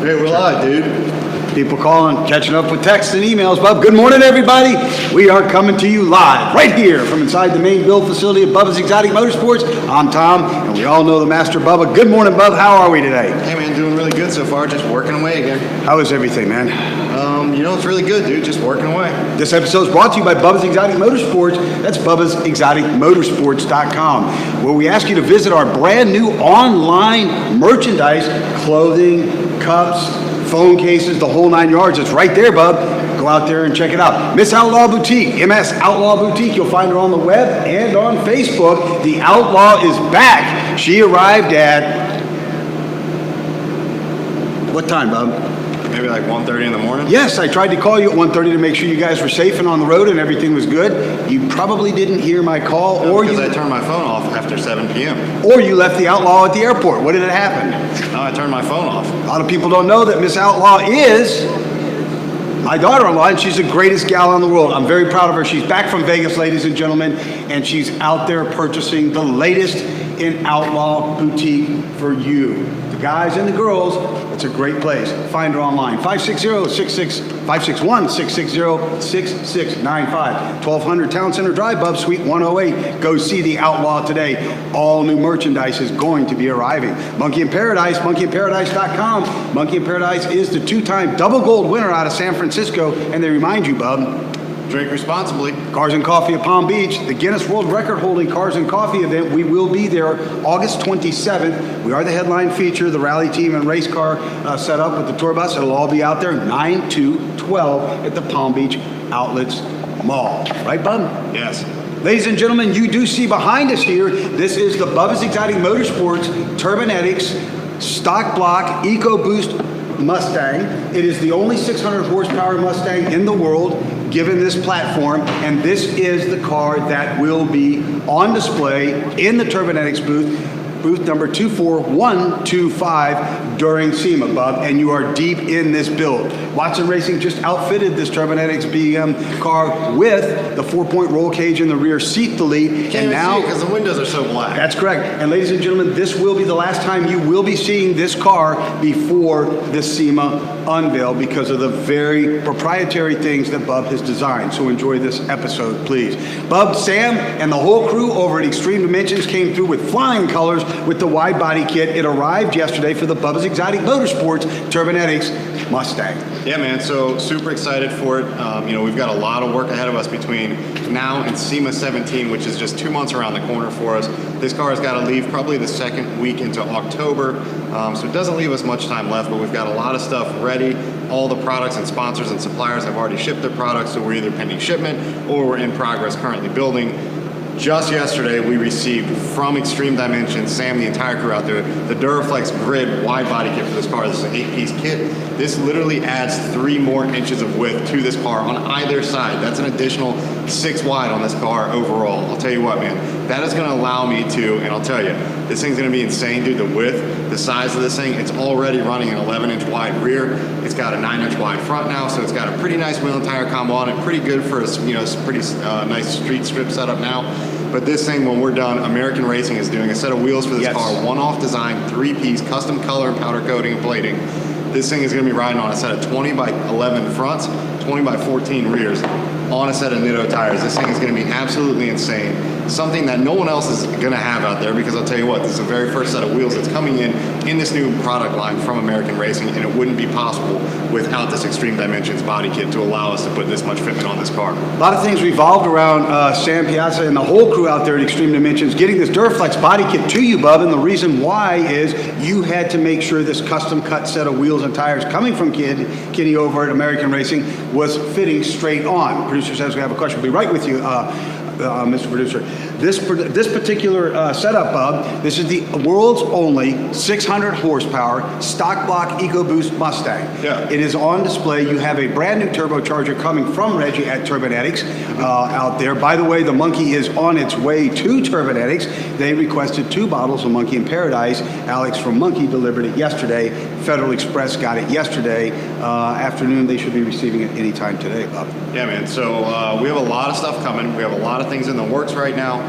Okay, we're live, dude. People calling, catching up with texts and emails. Bub, good morning, everybody. We are coming to you live right here from inside the main build facility of Bubba's Exotic Motorsports. I'm Tom, and we all know the master Bubba. Good morning, Bub. How are we today? Hey, man, doing really good so far. Just working away again. How is everything, man? It's really good, dude. Just working away. This episode is brought to you by Bubba's Exotic Motorsports. That's Bubba'sExoticMotorsports.com, where we ask you to visit our brand new online merchandise, clothing, cups, phone cases, the whole 9 yards. It's right there, bub. Go out there and check it out. Ms.Outlaw Boutique, Ms.Outlaw Boutique. You'll find her on the web and on Facebook. The Outlaw is back. She arrived at what time, bub? Maybe like 1:30 in the morning? Yes, I tried to call you at 1:30 to make sure you guys were safe and on the road and everything was good. You probably didn't hear my call, no, because I turned my phone off after 7 p.m. Or you left the Outlaw at the airport. What did it happen? No, I turned my phone off. A lot of people don't know that Miss Outlaw is my daughter-in-law, and she's the greatest gal in the world. I'm very proud of her. She's back from Vegas, ladies and gentlemen, and she's out there purchasing the latest in Outlaw Boutique for you. The guys and the girls, it's a great place. Find her online, 560-660-6695, 1200 Town Center Drive, Bub, Suite 108. Go see the Outlaw today. All new merchandise is going to be arriving. Monkey in Paradise, monkeyinparadise.com. Monkey in Paradise is the two-time double gold winner out of San Francisco, and they remind you, Bub, drink responsibly. Cars and Coffee at Palm Beach, the Guinness World Record holding Cars and Coffee event. We will be there August 27th. We are the headline feature, the rally team and race car setup with the tour bus. It'll all be out there 9 to 12 at the Palm Beach Outlets Mall. Right, bud? Yes. Ladies and gentlemen, you do see behind us here, this is the Bubba's Exotic Motorsports Turbonetics Stock Block EcoBoost Mustang. It is the only 600 horsepower Mustang in the world given this platform, and this is the car that will be on display in the Turbonetics booth number 24125 during SEMA, Bub, and you are deep in this build. Watson Racing just outfitted this Turbonetics BM car with the 4-point roll cage in the rear seat delete, and now because the windows are so black. That's correct. And ladies and gentlemen, this will be the last time you will be seeing this car before the SEMA unveil because of the very proprietary things that Bub has designed. So enjoy this episode, please. Bub, Sam, and the whole crew over at Extreme Dimensions came through with flying colors with the wide body kit. It arrived yesterday for the Bubba's Exotic Motorsports Turbonetics Mustang. Yeah, man, so super excited for it. We've got a lot of work ahead of us between now and SEMA 17, which is just 2 months around the corner for us. This car has got to leave probably the second week into October, so it doesn't leave us much time left, but we've got a lot of stuff ready. All the products and sponsors and suppliers have already shipped their products, so we're either pending shipment or we're in progress currently building. Just yesterday, we received from Extreme Dimensions, Sam, the entire crew out there, the Duraflex Grid wide body kit for this car. This is an 8-piece kit. This literally adds 3 more inches of width to this car on either side. That's an additional 6 wide on this car overall. I'll tell you what, man, that is gonna allow me to, and I'll tell you, this thing's gonna be insane, dude. The width, the size of this thing, it's already running an 11-inch wide rear. It's got a 9-inch wide front now, so it's got a pretty nice wheel and tire combo on it. Pretty good for a pretty nice street strip setup now. But this thing, when we're done, American Racing is doing a set of wheels for this car, one-off design, 3-piece, custom color and powder coating and plating. This thing is going to be riding on a set of 20 by 11 fronts, 20 by 14 rears, on a set of Nitto tires. This thing is going to be absolutely insane. Something that no one else is going to have out there, because I'll tell you what, this is the very first set of wheels that's coming in this new product line from American Racing, and it wouldn't be possible without this Extreme Dimensions body kit to allow us to put this much fitment on this car. A lot of things revolved around Sam Piazza and the whole crew out there at Extreme Dimensions getting this Duraflex body kit to you, Bub, and the reason why is you had to make sure this custom cut set of wheels and tires coming from Kenny over at American Racing was fitting straight on. Producer says we have a question. We'll be right with you, Mr. Producer. This particular setup, Bub, this is the world's only 600 horsepower stock block EcoBoost Mustang. Yeah. It is on display. You have a brand new turbocharger coming from Reggie at Turbonetics out there. By the way, the Monkey is on its way to Turbonetics. They requested 2 bottles of Monkey in Paradise. Alex from Monkey delivered it yesterday. Federal Express got it yesterday afternoon. They should be receiving it anytime today, Bub. Yeah, man. So we have a lot of stuff coming. We have a lot of things in the works right now.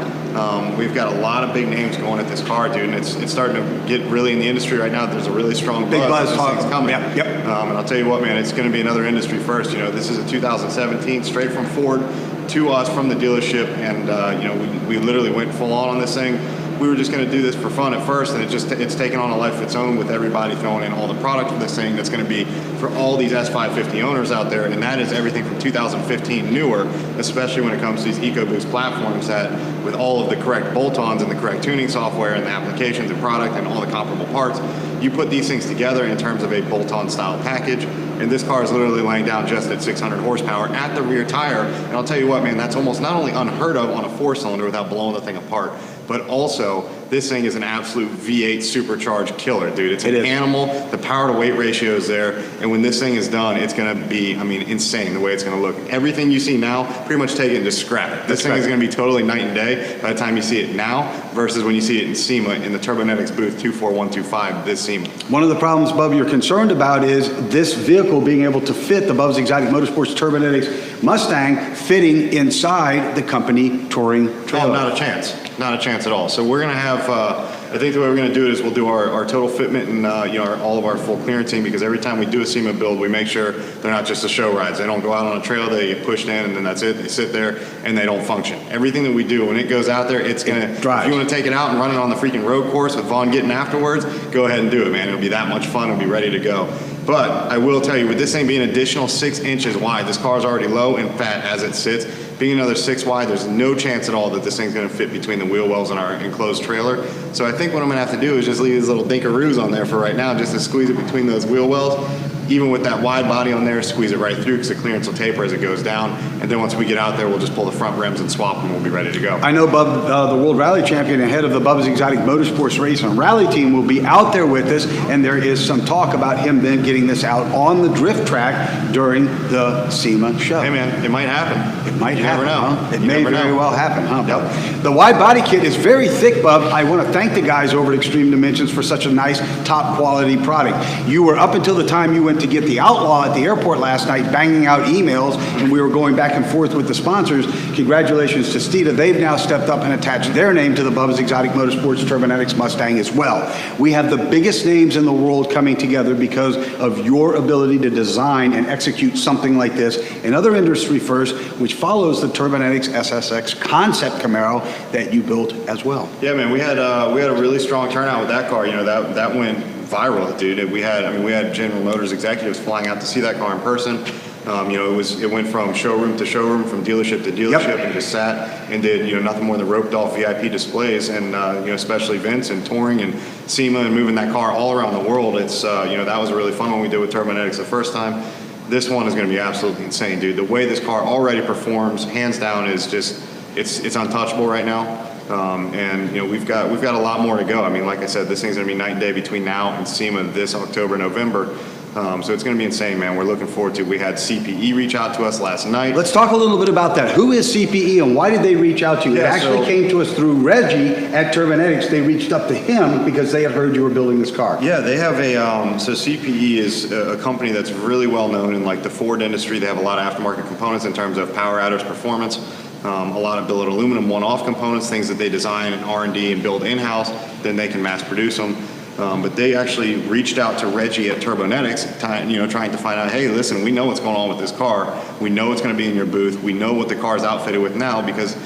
We've got a lot of big names going at this car, dude, and it's starting to get really in the industry right now. There's a really strong big buzz this thing's coming. Yep. And I'll tell you what, man, it's going to be another industry first. You know, this is a 2017 straight from Ford to us from the dealership, and you know, we literally went full on this thing. We were just going to do this for fun at first, and it's taken on a life of its own with everybody throwing in all the product for this thing that's going to be for all these S550 owners out there, and that is everything from 2015 newer, especially when it comes to these EcoBoost platforms that with all of the correct bolt-ons and the correct tuning software and the applications and product and all the comparable parts, you put these things together in terms of a bolt-on style package, and this car is literally laying down just at 600 horsepower at the rear tire, and I'll tell you what, man, that's almost not only unheard of on a four-cylinder without blowing the thing apart, but also this thing is an absolute V8 supercharged killer, dude. It's an animal. The power to weight ratio is there, and when this thing is done, it's going to be, I mean, insane the way it's going to look. Everything you see now, pretty much take it and just scrap it. This thing is going to be totally night and day by the time you see it now versus when you see it in SEMA in the Turbonetics booth 24125 this SEMA. One of the problems, Bubba, you're concerned about is this vehicle being able to fit the Bubba's Exotic Motorsports Turbonetics Mustang fitting inside the company touring trailer. Oh, not a chance. Not a chance at all. So we're going to have, I think the way we're going to do it is we'll do our total fitment and you know, all of our full clearancing, because every time we do a SEMA build, we make sure they're not just the show rides. They don't go out on a trail, they get pushed in, and then that's it. They sit there and they don't function. Everything that we do, when it goes out there, it's going to drive. If you want to take it out and run it on the freaking road course with Vaughn getting afterwards, go ahead and do it, man. It'll be that much fun. It'll be ready to go. But I will tell you, with this thing being an additional 6 inches wide, this car is already low and fat as it sits. Being another 6 wide, there's no chance at all that this thing's going to fit between the wheel wells and our enclosed trailer. So I think what I'm going to have to do is just leave these little dinkaroos on there for right now, just to squeeze it between those wheel wells. Even with that wide body on there, squeeze it right through because the clearance will taper as it goes down. And then once we get out there, we'll just pull the front rims and swap them. We'll be ready to go. I know Bub, the World Rally Champion and head of the Bubba's Exotic Motorsports Race and Rally Team will be out there with us, and there is some talk about him then getting this out on the drift track during the SEMA show. Hey man, it might happen. It might happen. Never know. Huh? It may very well happen, huh? Yep. The wide body kit is very thick, Bub. I want to thank the guys over at Extreme Dimensions for such a nice, top quality product. You were up until the time you went to get the Outlaw at the airport last night, banging out emails, and we were going back and forth with the sponsors. Congratulations to Steeda. They've now stepped up and attached their name to the Bubba's Exotic Motorsports Turbonetics Mustang as well. We have the biggest names in the world coming together because of your ability to design and execute something like this, another industry first, which follows the Turbonetics SSX concept Camaro that you built as well. Yeah, man, we had a really strong turnout with that car. You know, that went viral, dude. We had General Motors executives flying out to see that car in person. You know, it went from showroom to showroom, from dealership to dealership, and just sat and did, you know, nothing more than roped off VIP displays, and you know, especially events and touring and SEMA and moving that car all around the world. It's you know, that was a really fun one we did with Turbonetics the first time. This one is going to be absolutely insane, dude. The way this car already performs, hands down, is just it's untouchable right now. And you know, we've got a lot more to go. I mean, like I said, this thing's going to be night and day between now and SEMA this October, November. So it's going to be insane, man. We're looking forward to it. We had CPE reach out to us last night. Let's talk a little bit about that. Who is CPE and why did they reach out to you? It actually came to us through Reggie at Turbonetics. They reached up to him because they had heard you were building this car. Yeah, they have a, so CPE is a company that's really well known in like the Ford industry. They have a lot of aftermarket components in terms of power outdoors performance. A lot of billet aluminum one-off components, things that they design and R&D and build in-house, then they can mass produce them. But they actually reached out to Reggie at Turbonetics, trying to find out, hey, listen, we know what's going on with this car. We know it's going to be in your booth. We know what the car is outfitted with now because,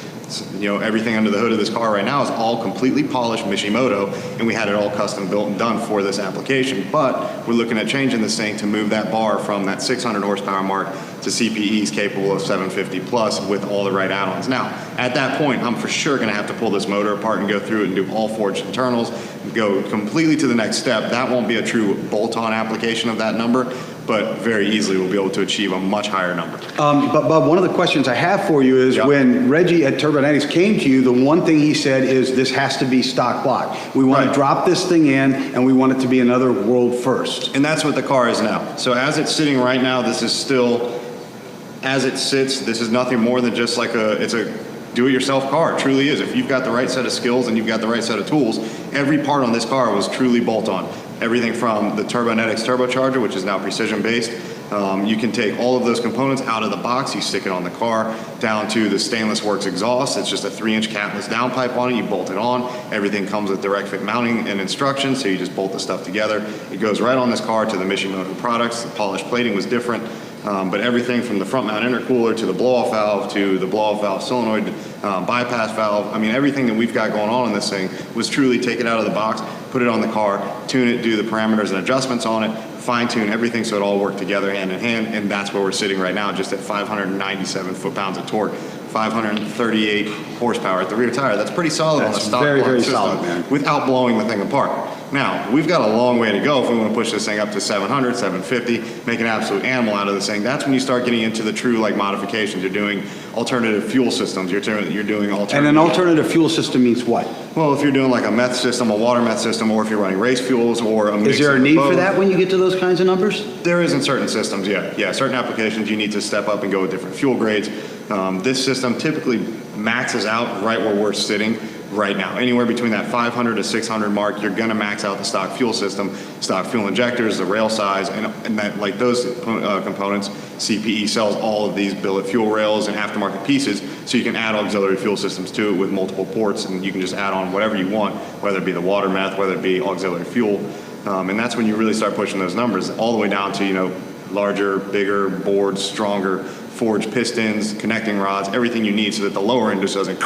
you know, everything under the hood of this car right now is all completely polished Mishimoto, and we had it all custom built and done for this application. But we're looking at changing this thing to move that bar from that 600 horsepower mark to CPEs capable of 750 plus with all the right add-ons. Now, at that point, I'm for sure going to have to pull this motor apart and go through it and do all forged internals, go completely to the next step. That won't be a true bolt-on application of that number, but very easily we'll be able to achieve a much higher number. But Bob, one of the questions I have for you is when Reggie at Turbonetics came to you, the one thing he said is this has to be stock block. We want to drop this thing in and we want it to be another world first. And that's what the car is now. So as it's sitting right now, this is still, as it sits, this is nothing more than just like it's a do-it-yourself car. It truly is. If you've got the right set of skills and you've got the right set of tools, every part on this car was truly bolt-on. Everything from the Turbonetics turbocharger, which is now precision-based, You can take all of those components out of the box, you stick it on the car, down to the stainless works exhaust. It's just a 3-inch capless downpipe on it. You bolt it on. Everything comes with direct fit mounting and instructions, so you just bolt the stuff together. It goes right on this car to the Ms.Outlaw products. The polished plating was different. But everything from the front mount intercooler to the blow-off valve to the blow-off valve solenoid bypass valve, I mean, everything that we've got going on in this thing was truly take it out of the box, put it on the car, tune it, do the parameters and adjustments on it, fine-tune everything so it all worked together hand in hand, and that's where we're sitting right now, just at 597 foot-pounds of torque, 538 horsepower at the rear tire. That's pretty solid on a stock very, very system solid, man. without blowing the thing apart. Now, we've got a long way to go if we want to push this thing up to 700, 750, make an absolute animal out of this thing. That's when you start getting into the true like modifications. You're doing alternative fuel systems. You're doing alternative. And an alternative fuel system means what? Well, if you're doing like a meth system, a water meth system, or if you're running race fuels, or a mix Is there a of need both. for that when you get to those kinds of numbers? There is in certain systems, yeah. Yeah, certain applications you need to step up and go with different fuel grades. This system typically maxes out right where we're sitting right now. Anywhere between that 500 to 600 mark, you're going to max out the stock fuel system, stock fuel injectors, the rail size, and that, like those components. CPE sells all of these billet fuel rails and aftermarket pieces, so you can add auxiliary fuel systems to it with multiple ports, and you can just add on whatever you want, whether it be the water meth, whether it be auxiliary fuel. And that's when you really start pushing those numbers all the way down to, you know, larger, bigger boards, stronger forged pistons, connecting rods, everything you need so that the lower end just doesn't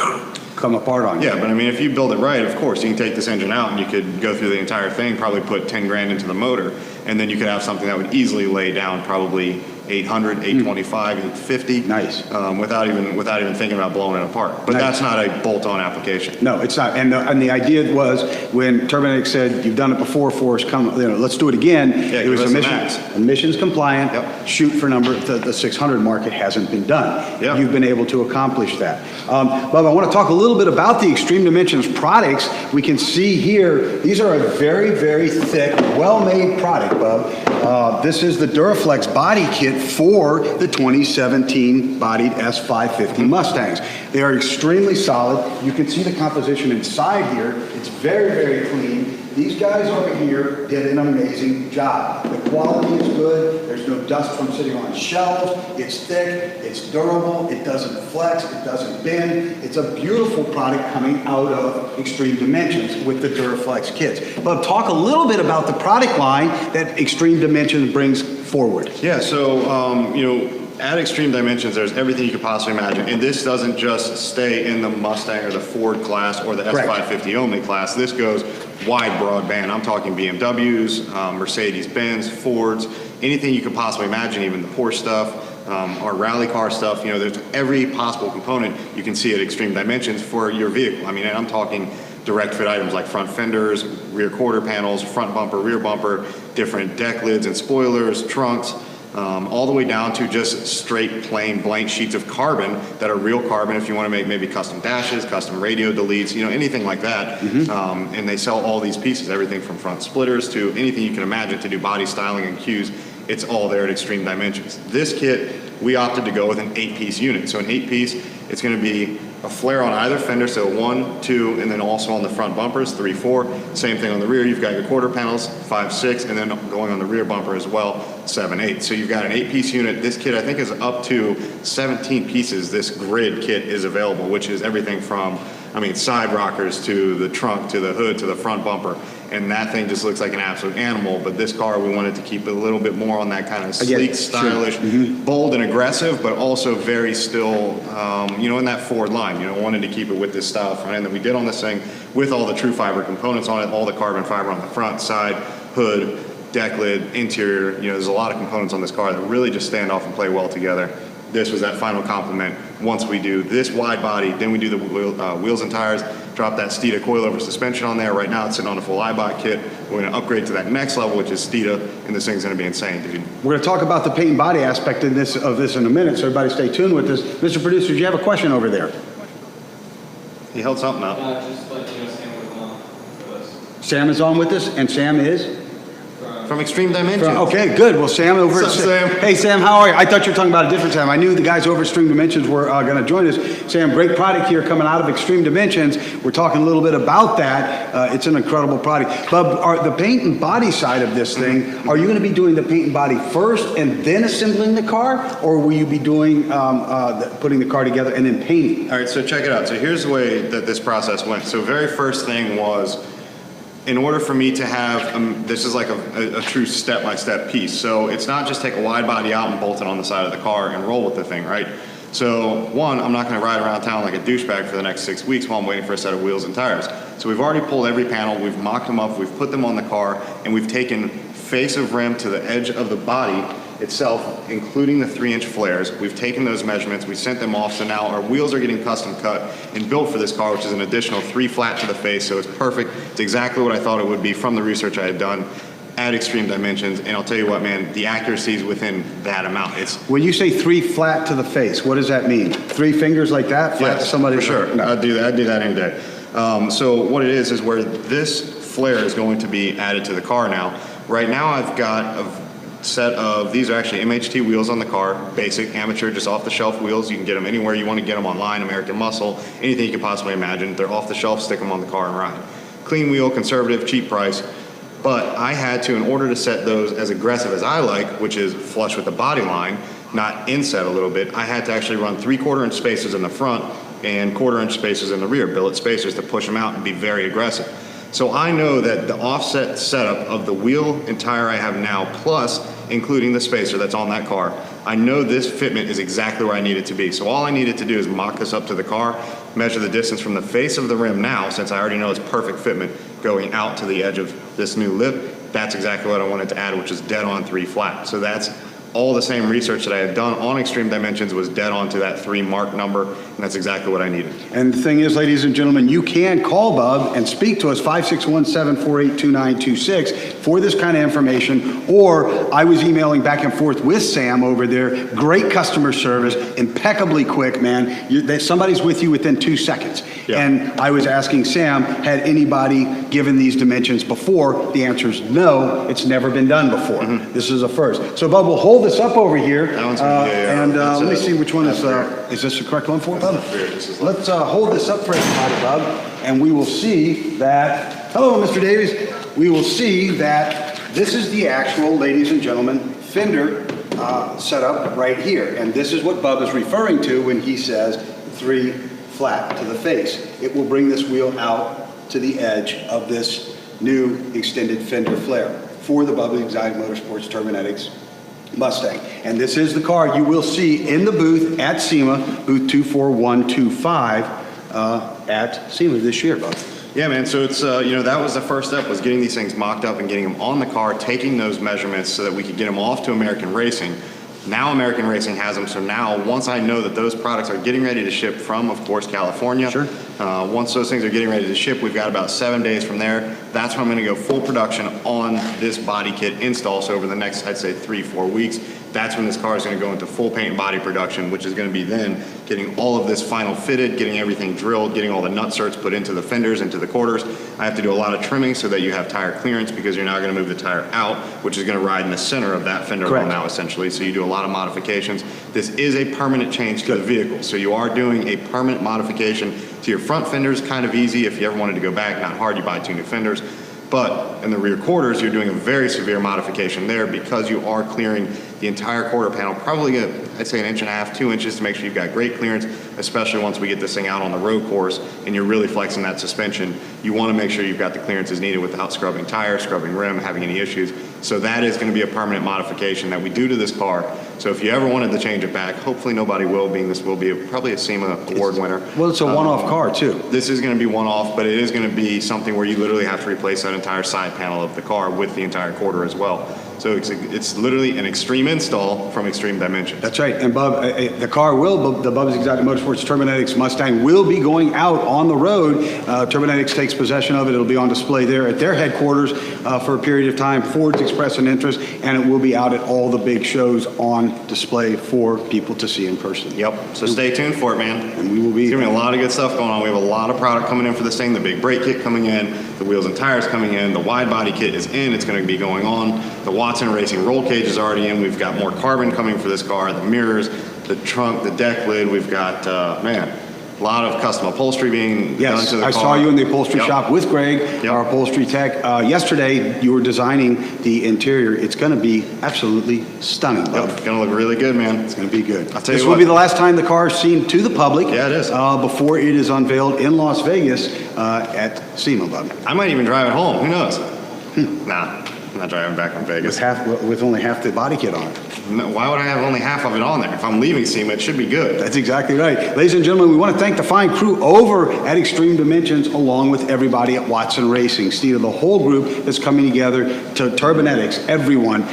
Come apart on you. yeah, but I mean, if you build it right, of course, you can take this engine out and you could go through the entire thing, probably put 10 grand into the motor, and then you could have something that would easily lay down probably 800, 825, 850. Nice. Without even thinking about blowing it apart. But Nice. that's not a bolt-on application. No, it's not. And the idea was when Turbinix said, you've done it before for us, come, you know, let's do it again. Yeah, it was give us the max. emissions compliant, Yep. shoot for the 600 mark. It hasn't been done. Yeah. You've been able to accomplish that. Bob, I want to talk a little bit about the Extreme Dimensions products. We can see here, these are a very, very thick, well-made product, Bob. This is the Duraflex body kit for the 2017 bodied S550 Mustangs. They are extremely solid. You can see the composition inside here. It's very, very clean. These guys over here did an amazing job. The quality is good. There's no dust from sitting on shelves. It's thick. It's durable. It doesn't flex. It doesn't bend. It's a beautiful product coming out of Extreme Dimensions with the Duraflex kits. But talk a little bit about the product line that Extreme Dimensions brings forward. Yeah, so, you know, at Extreme Dimensions, there's everything you could possibly imagine. And this doesn't just stay in the Mustang or the Ford class or the Correct. S550 only class. This goes wide broadband. I'm talking BMWs, Mercedes-Benz, Fords, anything you could possibly imagine, even the Porsche stuff, our rally car stuff. You know, there's every possible component you can see at Extreme Dimensions for your vehicle. I mean, and I'm talking direct fit items like front fenders, rear quarter panels, front bumper, rear bumper, different deck lids and spoilers, trunks, all the way down to just straight plain blank sheets of carbon that are real carbon if you want to make maybe custom dashes, custom radio deletes, you know, anything like that. And they sell all these pieces, everything from front splitters to anything you can imagine to do body styling and cues. It's all there at Extreme Dimensions. This kit, we opted to go with an 8-piece unit. So an 8-piece, it's going to be a flare on either fender, so 1, 2, and then also on the front bumpers, 3, 4. Same thing on the rear, you've got your quarter panels, 5, 6, and then going on the rear bumper as well, 7, 8. So you've got an 8-piece unit. This kit, I think, is up to 17 pieces. This grid kit is available, which is everything from, I mean, side rockers to the trunk, to the hood, to the front bumper. And that thing just looks like an absolute animal. But this car, we wanted to keep it a little bit more on that kind of sleek, stylish, bold and aggressive, but also very still, you know, in that Ford line. You know, wanted to keep it with this style front end that we did on this thing with all the true fiber components on it, all the carbon fiber on the front, side, hood, deck lid, interior. You know, there's a lot of components on this car that really just stand off and play well together. This was that final complement. Once we do this wide body, then we do the wheels and tires, drop that Steeda coilover suspension on there. Right now it's sitting on a full iBot kit. We're going to upgrade to that next level, which is Steeda, and this thing's going to be insane, dude. We're going to talk about the paint and body aspect of this in a minute, so everybody stay tuned with this. Mr. Producer, do you have a question over there? He held something up. Just let you know Sam was on with us Sam is on with us, and Sam is? from From Extreme Dimensions. Okay, good. Well, Sam over What's up, Sam? Hey, Sam, how are you? I thought you were talking about a different Sam. I knew the guys over Extreme Dimensions were going to join us. Sam, great product here coming out of Extreme Dimensions. We're talking a little bit about that. It's an incredible product. Bub, the paint and body side of this thing, are you going to be doing the paint and body first and then assembling the car? Or will you be doing putting the car together and then painting? All right, so check it out. So here's the way that this process went. So very first thing was, in order for me to have, this is like a true step-by-step piece. So it's not just take a wide body out and bolt it on the side of the car and roll with the thing, right? So one, I'm not gonna ride around town like a douchebag for the next 6 weeks while I'm waiting for a set of wheels and tires. So we've already pulled every panel, we've mocked them up, we've put them on the car, and we've taken face of rim to the edge of the body itself, including the 3-inch flares. We've taken those measurements, we sent them off, so now our wheels are getting custom cut and built for this car, which is an additional 3 flat to the face, so it's perfect. It's exactly what I thought it would be from the research I had done at Extreme Dimensions, and I'll tell you what, man, the accuracy is within that amount. It's When you say 3 flat to the face, what does that mean? 3 fingers like that? Flat to somebody? for sure. No. I'd do that any day. So what it is where this flare is going to be added to the car now. Right now I've got a set of, these are actually MHT wheels on the car, basic, amateur, just off-the-shelf wheels. You can get them anywhere you want to get them online, American Muscle, anything you can possibly imagine. They're off the shelf, stick them on the car and ride. Clean wheel, conservative, cheap price. But I had to, in order to set those as aggressive as I like, which is flush with the body line, not inset a little bit, I had to actually run 3/4 inch spacers in the front and 1/4 inch spacers in the rear, billet spacers to push them out and be very aggressive. So I know that the offset setup of the wheel and tire I have now, plus including the spacer that's on that car, I know this fitment is exactly where I need it to be. So all I needed to do is mock this up to the car, measure the distance from the face of the rim now, since I already know it's perfect fitment, going out to the edge of this new lip. That's exactly what I wanted to add, which is dead on 3 flat. So that's all the same research that I had done on Extreme Dimensions was dead on to that 3 mark number, and that's exactly what I needed. And the thing is, ladies and gentlemen, you can call Bub and speak to us, 561-748-2926, for this kind of information, or I was emailing back and forth with Sam over there. Great customer service, impeccably quick, man. Somebody's with you within 2 seconds. Yeah. And I was asking Sam, had anybody given these dimensions before? The answer is no, it's never been done before. This is a first. So Bub, we'll hold this up over here. That one's gonna be, and let me see which one is that's this the correct one for, Bub? This is Let's hold this up for everybody, Bub, and we will see that, hello, Mr. Davies. We will see that this is the actual, ladies and gentlemen, fender setup right here. And this is what Bub is referring to when he says 3 flat to the face. It will bring this wheel out to the edge of this new extended fender flare for the Bubba Exotic Motorsports Turbonetics Mustang. And this is the car you will see in the booth at SEMA, booth 24125 at SEMA this year, Bub. Yeah, man. So it's, that was the first step, was getting these things mocked up and getting them on the car, taking those measurements so that we could get them off to American Racing. Now American Racing has them, so now once I know that those products are getting ready to ship from, of course, California. Sure. Once those things are getting ready to ship, we've got about 7 days from there. That's when I'm going to go full production on this body kit install. So over the next, I'd say 3-4 weeks, that's when this car is going to go into full paint and body production, which is going to be then getting all of this final fitted, getting everything drilled, getting all the nut certs put into the fenders, into the quarters. I have to do a lot of trimming so that you have tire clearance, because you're now going to move the tire out, which is going to ride in the center of that fender hole now, essentially. So you do a lot of modifications. This is a permanent change to the vehicle. So you are doing a permanent modification to your front fenders, kind of easy. If you ever wanted to go back, not hard, you buy 2 new fenders. But in the rear quarters, you're doing a very severe modification there, because you are clearing the entire quarter panel, probably I'd say 1.5 inches, 2 inches, to make sure you've got great clearance, especially once we get this thing out on the road course and you're really flexing that suspension. You want to make sure you've got the clearances needed without scrubbing tires, scrubbing rim, having any issues. So that is going to be a permanent modification that we do to this car. So if you ever wanted to change it back, hopefully nobody will, being this will be probably a SEMA award winner. Well, it's a one-off car, too. This is going to be one-off, but it is going to be something where you literally have to replace that entire side panel of the car with the entire quarter as well. So it's literally an extreme install from Extreme Dimensions. That's right. And Bub, the car the Bubba's Exotic Motorsports Turbonetics Mustang will be going out on the road. Turbonetics takes possession of it. It'll be on display there at their headquarters for a period of time. Ford's expressed an interest, and it will be out at all the big shows on display for people to see in person. Yep. So stay tuned for it, man. And we will be. There's going to be a lot of good stuff going on. We have a lot of product coming in for this thing. The big brake kit coming in, the wheels and tires coming in, the wide body kit is in. It's going to be going on. The Watson Racing roll cage is already in. We've got more carbon coming for this car, the mirrors, the trunk, the deck lid. We've got, a lot of custom upholstery being done to the car. I saw you in the upholstery shop with Greg, our upholstery tech. Yesterday, you were designing the interior. It's going to be absolutely stunning, Bub. It's going to look really good, man. It's going to be good. I'll tell you This will be the last time the car is seen to the public. Yeah, it is. Before it is unveiled in Las Vegas at SEMA, Bub. I might even drive it home. Who knows? Nah, I'm not driving back from Vegas. With only half the body kit on it. No, why would I have only half of it on there? If I'm leaving SEMA, it should be good. That's exactly right. Ladies and gentlemen, we want to thank the fine crew over at Extreme Dimensions, along with everybody at Watson Racing. Steve, the whole group that's coming together to Turbonetics, everyone,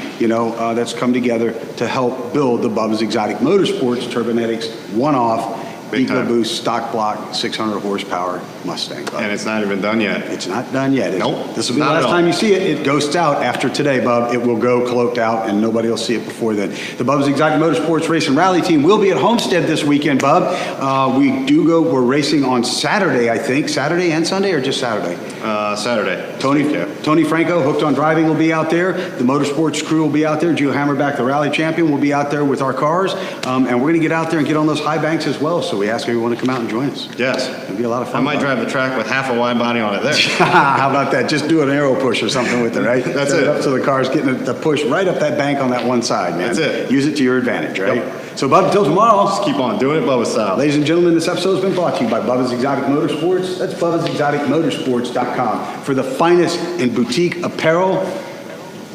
that's come together to help build the Bubba's Exotic Motorsports Turbonetics one-off EcoBoost stock block 600 horsepower Mustang. Bub. And it's not even done yet. It's not done yet. Nope. This will be the last time you see it. It ghosts out after today, Bub. It will go cloaked out, and nobody will see it before then. The Bubba's Exotic Motorsports Race and Rally team will be at Homestead this weekend, Bub. We're racing on Saturday, I think. Saturday and Sunday, or just Saturday? Saturday. Tony Franco, Hooked on Driving, will be out there. The Motorsports crew will be out there. Gio Hammerback, the rally champion, will be out there with our cars. And we're going to get out there and get on those high banks as well. So we ask everyone to come out and join us. Yes. It'll be a lot of fun. I might drive the track with half a wide body on it there. How about that? Just do an arrow push or something with it, right? That's Set it. Up so the car's getting the push right up that bank on that one side, man. That's it. Use it to your advantage, right? Yep. So, Bub, until tomorrow. Just keep on doing it Bubba style. Ladies and gentlemen, this episode has been brought to you by Bubba's Exotic Motorsports. That's Bubba'sExoticMotorsports.com for the finest in boutique apparel.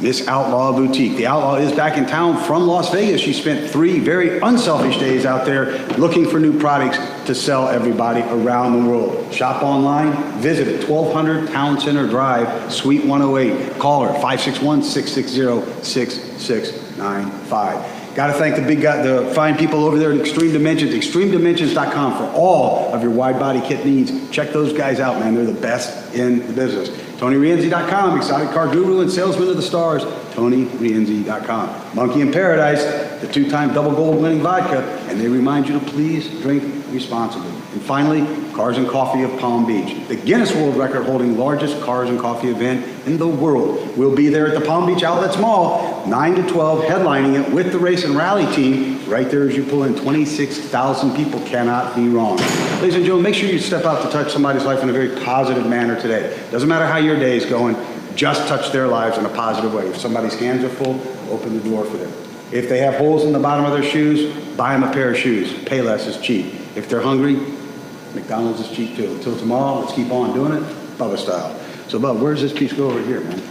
Ms.Outlaw Boutique. The Outlaw is back in town from Las Vegas. She spent 3 very unselfish days out there looking for new products to sell everybody around the world. Shop online, visit at 1200 Town Center Drive, Suite 108. Call her, 561-660-6695. Got to thank the fine people over there at Extreme Dimensions, extremedimensions.com for all of your wide body kit needs. Check those guys out, man. They're the best in the business. TonyRienzi.com, exotic car guru and salesman of the stars, TonyRienzi.com. Monkey in Paradise, the 2-time double gold winning vodka, and they remind you to please drink responsibly. And finally, Cars and Coffee of Palm Beach, the Guinness World Record holding largest cars and coffee event in the world. We'll be there at the Palm Beach Outlets Mall, 9 to 12, headlining it with the race and rally team. Right there as you pull in, 26,000 people, cannot be wrong. Ladies and gentlemen, make sure you step out to touch somebody's life in a very positive manner today. Doesn't matter how your day is going, just touch their lives in a positive way. If somebody's hands are full, open the door for them. If they have holes in the bottom of their shoes, buy them a pair of shoes. Payless is cheap. If they're hungry, McDonald's is cheap too. Until tomorrow, let's keep on doing it, Bubba style. So, Bub, where's this piece go over here, man?